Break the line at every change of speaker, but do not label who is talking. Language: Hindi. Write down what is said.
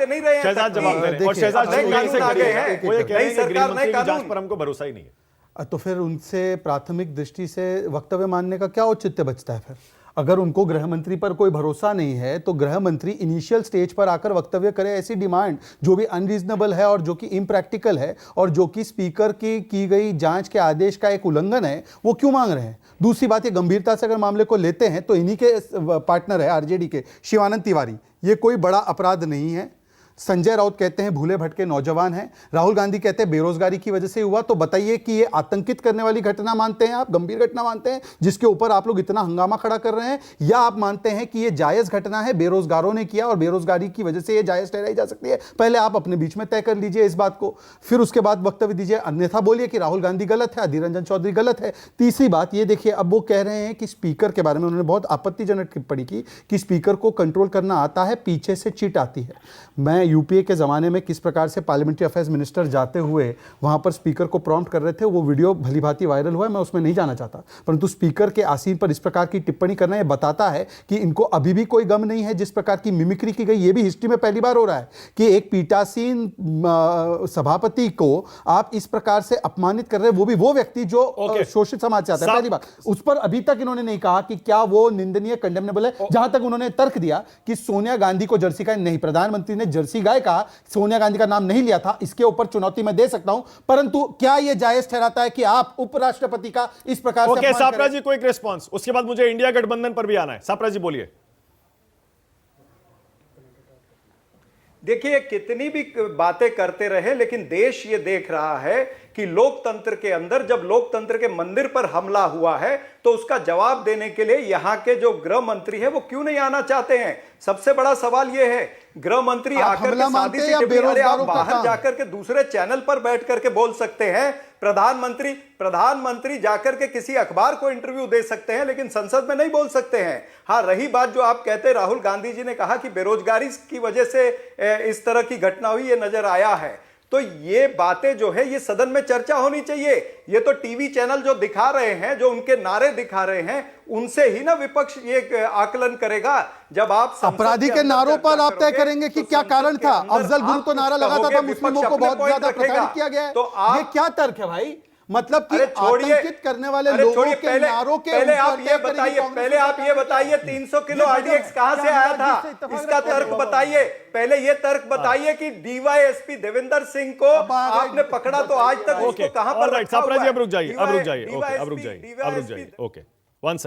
आते नहीं रहे हैं।
शहजाद जवाब दे रहे हैं और शहजाद वो ये कह रहे हैं कि गृह मंत्री की जांच पर हमको भरोसा ही नहीं है।
तो फिर उनसे प्राथमिक दृष्टि से वक्तव्य मानने का क्या औचित्य बचता है? फिर अगर उनको गृह मंत्री पर कोई भरोसा नहीं है तो गृह मंत्री इनिशियल स्टेज पर आकर वक्तव्य करे ऐसी डिमांड जो भी अनरीजनेबल है और जो कि इम्प्रैक्टिकल है और जो कि स्पीकर की गई जांच के आदेश का एक उल्लंघन है, वो क्यों मांग रहे हैं? दूसरी बात, ये गंभीरता से अगर मामले को लेते हैं तो इन्हीं के पार्टनर है आरजेडी के शिवानंद तिवारी, ये कोई बड़ा अपराध नहीं है। संजय राउत कहते हैं भूले भटके नौजवान हैं। राहुल गांधी कहते हैं बेरोजगारी की वजह से हुआ। तो बताइए कि ये आतंकित करने वाली घटना मानते हैं आप, गंभीर घटना मानते हैं जिसके ऊपर आप लोग इतना हंगामा खड़ा कर रहे हैं, या आप मानते हैं कि ये जायज घटना है, बेरोजगारों ने किया और बेरोजगारी की वजह से ये जायज ठहराई जा सकती है? पहले आप अपने बीच में तय कर लीजिए इस बात को, फिर उसके बाद वक्तव्य दीजिए। अन्यथा बोलिए कि राहुल गांधी गलत है, अधीर रंजन चौधरी गलत है। तीसरी बात ये देखिए, अब वो कह रहे हैं कि स्पीकर के बारे में उन्होंने बहुत आपत्तिजनक टिप्पणी की कि स्पीकर को कंट्रोल करना आता है, पीछे से चिट आती है। मैं यूपीए के जमाने में किस प्रकार से पार्लियामेंट्री अफेयर्स मिनिस्टर जाते हुए वहां पर स्पीकर को प्रॉम्प्ट कर रहे थे, वो वीडियो भली भांति वायरल हुआ है, मैं उसमें नहीं जाना चाहता, परंतु स्पीकर के आसीन पर इस प्रकार की टिप्पणी करना यह बताता है कि इनको अभी भी कोई गम नहीं है। जिस प्रकार की मिमिक्री की गई, ये भी हिस्ट्री में पहली बार हो रहा है कि एक पीठासीन सभापति को आप इस प्रकार से अपमानित कर रहे हैं, वो भी वो व्यक्ति जो शोषित समाज से आता है। पहली बात, उस पर अभी तक इन्होंने नहीं कहा कि क्या वो निंदनीय, कंडेमनेबल है। जहां तक उन्होंने तर्क दिया कि सोनिया गांधी को जर्सी गाय नहीं, प्रधानमंत्री ने जर्सी गाय का, सोनिया गांधी का नाम नहीं लिया था, इसके ऊपर चुनौती मैं दे सकता हूं, परंतु क्या यह जायज ठहराता है कि आप उपराष्ट्रपति का इस प्रकार से अपमान
सापरा जी को एक रिस्पांस, उसके बाद मुझे इंडिया गठबंधन पर भी आना है। सापरा जी बोलिए।
देखिए, कितनी भी बातें करते रहे लेकिन देश ये देख रहा है कि लोकतंत्र के अंदर जब लोकतंत्र के मंदिर पर हमला हुआ है तो उसका जवाब देने के लिए यहां के जो गृह मंत्री है वो क्यों नहीं आना चाहते हैं? सबसे बड़ा सवाल यह है, गृह मंत्री आकर के सादी सी टिप्पणी, आप बाहर जाकर के दूसरे चैनल पर बैठ करके बोल सकते हैं, प्रधानमंत्री जाकर के किसी अखबार को इंटरव्यू दे सकते हैं लेकिन संसद में नहीं बोल सकते हैं। हाँ, रही बात जो आप कहते, राहुल गांधी जी ने कहा कि बेरोजगारी की वजह से इस तरह की घटना हुई, ये नजर आया है, तो ये बातें जो है ये सदन में चर्चा होनी चाहिए। ये तो टीवी चैनल जो दिखा रहे हैं, जो उनके नारे दिखा रहे हैं, उनसे ही ना विपक्ष ये आकलन करेगा। जब आप
अपराधी के नारों पर आप तय करेंगे कि क्या कारण था। अफजल गुरु तो नारा लगाता था, मुस्लिमों को बहुत ज्यादा प्रताड़ित किया गया है, तो ये क्या तर्क है भाई? मतलब कि आतंकित करने वाले लोगों के नारों के
पहले आप ये बताइए 300 किलो आरडीएक्स कहां से आया था, इसका तर्क बताइए। पहले ये तर्क बताइए कि डीवाईएसपी देवेंद्र सिंह को आपने पकड़ा तो आज तक उसको कहां पर रखा हुआ है?
अब रुक जाइए। ओके।